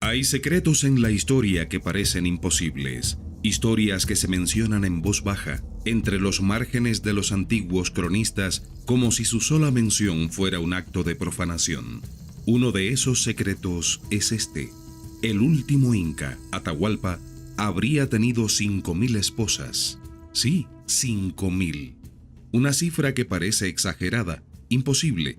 Hay secretos en la historia que parecen imposibles, historias que se mencionan en voz baja, entre los márgenes de los antiguos cronistas, como si su sola mención fuera un acto de profanación. Uno de esos secretos es este: el último inca, Atahualpa, habría tenido 5.000 esposas. Sí, 5.000. Una cifra que parece exagerada, imposible,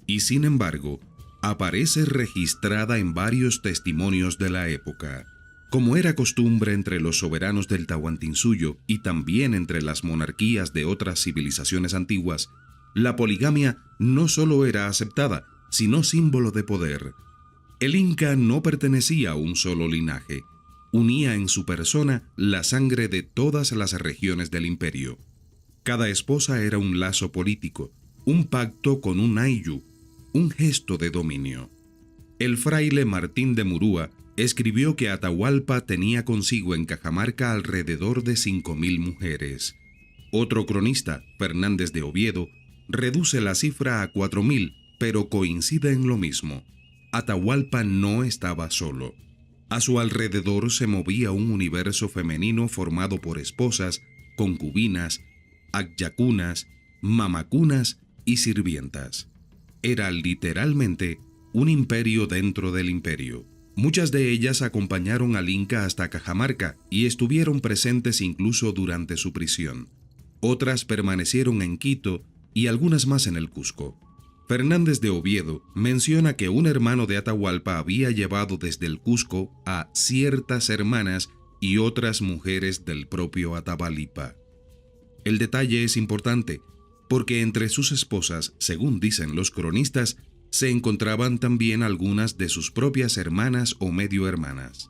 y sin embargo, aparece registrada en varios testimonios de la época. Como era costumbre entre los soberanos del Tahuantinsuyo y también entre las monarquías de otras civilizaciones antiguas, la poligamia no solo era aceptada, sino símbolo de poder. El inca no pertenecía a un solo linaje, unía en su persona la sangre de todas las regiones del imperio. Cada esposa era un lazo político, un pacto con un ayllu, un gesto de dominio. El fraile Martín de Murúa escribió que Atahualpa tenía consigo en Cajamarca alrededor de 5.000 mujeres. Otro cronista, Fernández de Oviedo, reduce la cifra a 4.000, pero coincide en lo mismo. Atahualpa no estaba solo. A su alrededor se movía un universo femenino formado por esposas, concubinas, acyacunas, mamacunas y sirvientas. Era literalmente un imperio dentro del imperio. Muchas de ellas acompañaron al Inca hasta Cajamarca y estuvieron presentes incluso durante su prisión. Otras permanecieron en Quito y algunas más en el Cusco. Fernández de Oviedo menciona que un hermano de Atahualpa había llevado desde el Cusco a ciertas hermanas y otras mujeres del propio Atahualpa. El detalle es importante, porque entre sus esposas, según dicen los cronistas, se encontraban también algunas de sus propias hermanas o medio hermanas.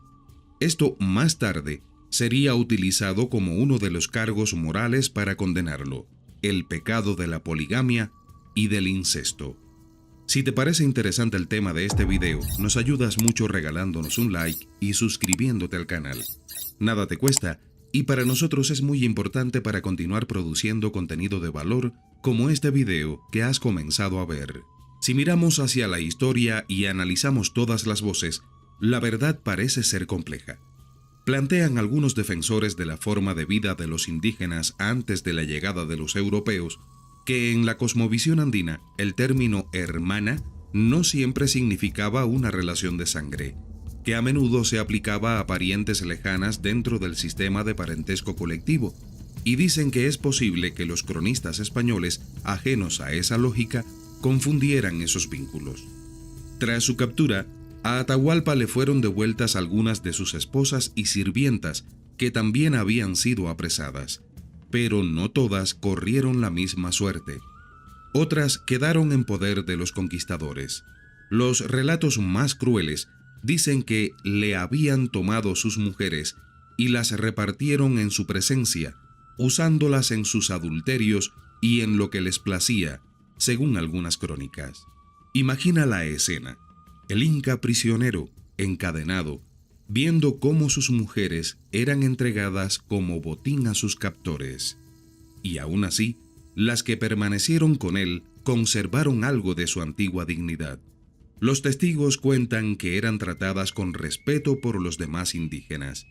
Esto más tarde sería utilizado como uno de los cargos morales para condenarlo: el pecado de la poligamia y del incesto. Si te parece interesante el tema de este video, nos ayudas mucho regalándonos un like y suscribiéndote al canal. Nada te cuesta, y para nosotros es muy importante para continuar produciendo contenido de valor como este video que has comenzado a ver. Si miramos hacia la historia y analizamos todas las voces, la verdad parece ser compleja. Plantean algunos defensores de la forma de vida de los indígenas antes de la llegada de los europeos que en la cosmovisión andina el término hermana no siempre significaba una relación de sangre, que a menudo se aplicaba a parientes lejanas dentro del sistema de parentesco colectivo, y dicen que es posible que los cronistas españoles, ajenos a esa lógica, confundieran esos vínculos. Tras su captura, a Atahualpa le fueron devueltas algunas de sus esposas y sirvientas que también habían sido apresadas, pero no todas corrieron la misma suerte. Otras quedaron en poder de los conquistadores. Los relatos más crueles dicen que le habían tomado sus mujeres y las repartieron en su presencia, usándolas en sus adulterios y en lo que les placía, según algunas crónicas. Imagina la escena: el inca prisionero, encadenado, viendo cómo sus mujeres eran entregadas como botín a sus captores. Y aún así, las que permanecieron con él conservaron algo de su antigua dignidad. Los testigos cuentan que eran tratadas con respeto por los demás indígenas.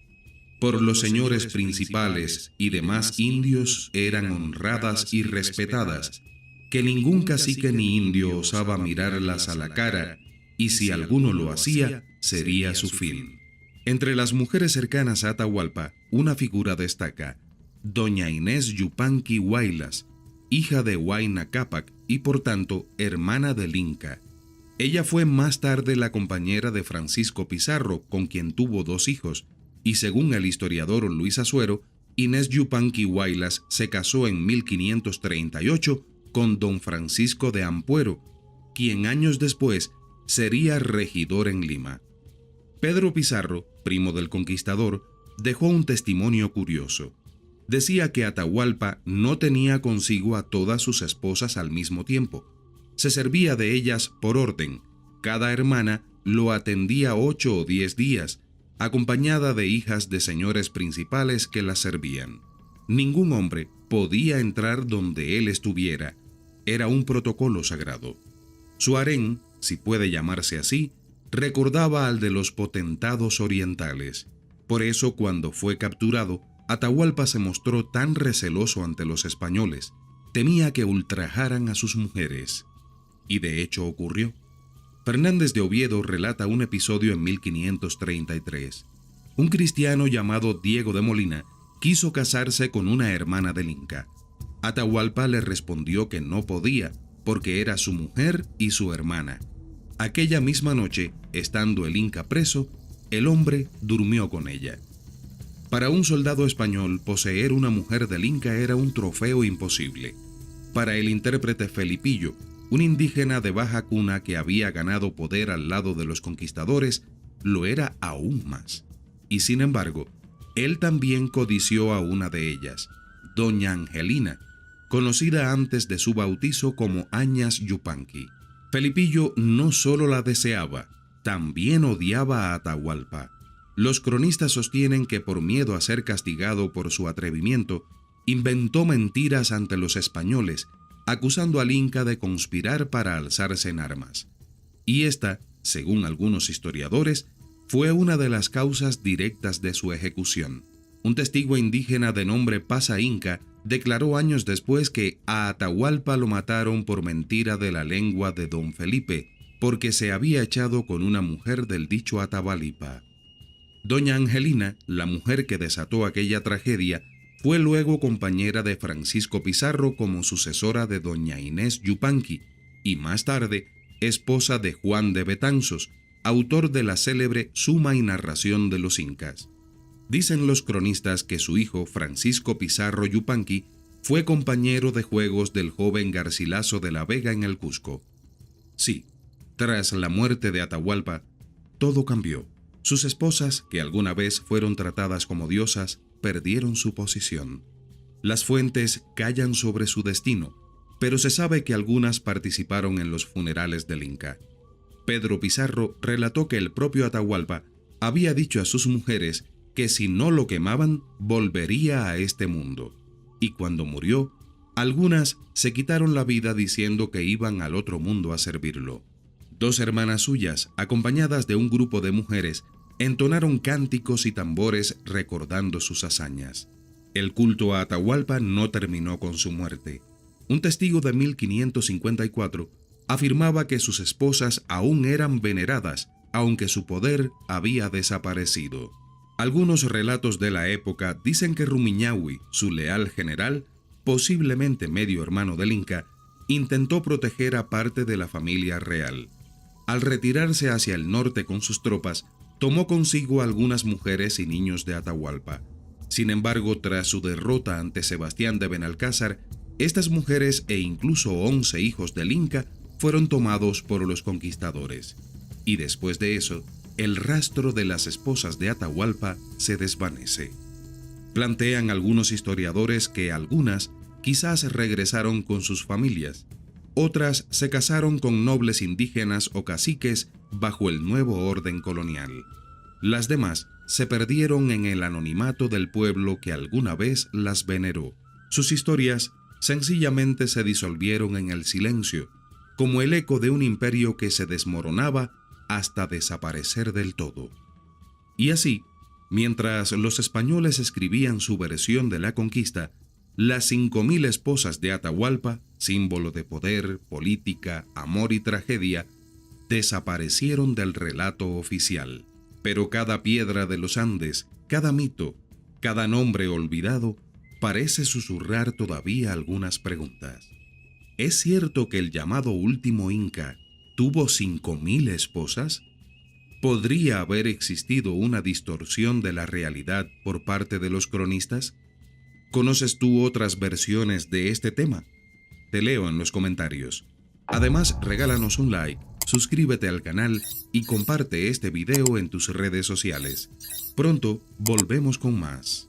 Por los señores principales y demás indios eran honradas y respetadas, que ningún cacique ni indio osaba mirarlas a la cara, y si alguno lo hacía, sería su fin. Entre las mujeres cercanas a Atahualpa, una figura destaca: doña Inés Yupanqui Huaylas, hija de Huayna Cápac y por tanto hermana del Inca. Ella fue más tarde la compañera de Francisco Pizarro, con quien tuvo 2 hijos, y según el historiador Luis Azuero, Inés Yupanqui Huaylas se casó en 1538 con don Francisco de Ampuero, quien años después sería regidor en Lima. Pedro Pizarro, primo del conquistador, dejó un testimonio curioso. Decía que Atahualpa no tenía consigo a todas sus esposas al mismo tiempo. Se servía de ellas por orden. Cada hermana lo atendía 8 o 10 días, acompañada de hijas de señores principales que la servían. Ningún hombre podía entrar donde él estuviera. Era un protocolo sagrado. Su harén, si puede llamarse así, recordaba al de los potentados orientales. Por eso, cuando fue capturado, Atahualpa se mostró tan receloso ante los españoles. Temía que ultrajaran a sus mujeres. Y de hecho ocurrió. Fernández de Oviedo relata un episodio en 1533. Un cristiano llamado Diego de Molina quiso casarse con una hermana del Inca. Atahualpa le respondió que no podía, porque era su mujer y su hermana. Aquella misma noche, estando el Inca preso, el hombre durmió con ella. Para un soldado español, poseer una mujer del Inca era un trofeo imposible. Para el intérprete Felipillo, un indígena de baja cuna que había ganado poder al lado de los conquistadores, lo era aún más. Y sin embargo, él también codició a una de ellas, Doña Angelina, conocida antes de su bautizo como Añas Yupanqui. Felipillo no solo la deseaba, también odiaba a Atahualpa. Los cronistas sostienen que por miedo a ser castigado por su atrevimiento, inventó mentiras ante los españoles, acusando al Inca de conspirar para alzarse en armas. Y esta, según algunos historiadores, fue una de las causas directas de su ejecución. Un testigo indígena de nombre Pasa Inca declaró años después que a Atahualpa lo mataron por mentira de la lengua de don Felipe, porque se había echado con una mujer del dicho Atabalipa. Doña Angelina, la mujer que desató aquella tragedia, fue luego compañera de Francisco Pizarro como sucesora de doña Inés Yupanqui y más tarde esposa de Juan de Betanzos, autor de la célebre Suma y Narración de los Incas. Dicen los cronistas que su hijo Francisco Pizarro Yupanqui fue compañero de juegos del joven Garcilaso de la Vega en el Cusco. Sí, tras la muerte de Atahualpa, todo cambió. Sus esposas, que alguna vez fueron tratadas como diosas, perdieron su posición. Las fuentes callan sobre su destino, pero se sabe que algunas participaron en los funerales del Inca. Pedro Pizarro relató que el propio Atahualpa había dicho a sus mujeres que si no lo quemaban, volvería a este mundo. Y cuando murió, algunas se quitaron la vida diciendo que iban al otro mundo a servirlo. Dos hermanas suyas, acompañadas de un grupo de mujeres, entonaron cánticos y tambores recordando sus hazañas. El culto a Atahualpa no terminó con su muerte. Un testigo de 1554 afirmaba que sus esposas aún eran veneradas, aunque su poder había desaparecido. Algunos relatos de la época dicen que Rumiñahui, su leal general, posiblemente medio hermano del Inca, intentó proteger a parte de la familia real. Al retirarse hacia el norte con sus tropas, tomó consigo algunas mujeres y niños de Atahualpa. Sin embargo, tras su derrota ante Sebastián de Benalcázar, estas mujeres e incluso 11 hijos del Inca fueron tomados por los conquistadores. Y después de eso, el rastro de las esposas de Atahualpa se desvanece. Plantean algunos historiadores que algunas quizás regresaron con sus familias, otras se casaron con nobles indígenas o caciques bajo el nuevo orden colonial. Las demás se perdieron en el anonimato del pueblo que alguna vez las veneró. Sus historias sencillamente se disolvieron en el silencio, como el eco de un imperio que se desmoronaba hasta desaparecer del todo. Y así, mientras los españoles escribían su versión de la conquista, las 5,000 esposas de Atahualpa, símbolo de poder, política, amor y tragedia, desaparecieron del relato oficial. Pero cada piedra de los Andes, cada mito, cada nombre olvidado, parece susurrar todavía algunas preguntas. ¿Es cierto que el llamado último Inca tuvo 5,000 esposas? ¿Podría haber existido una distorsión de la realidad por parte de los cronistas? ¿Conoces tú otras versiones de este tema? Te leo en los comentarios. Además, regálanos un like, suscríbete al canal y comparte este video en tus redes sociales. Pronto volvemos con más.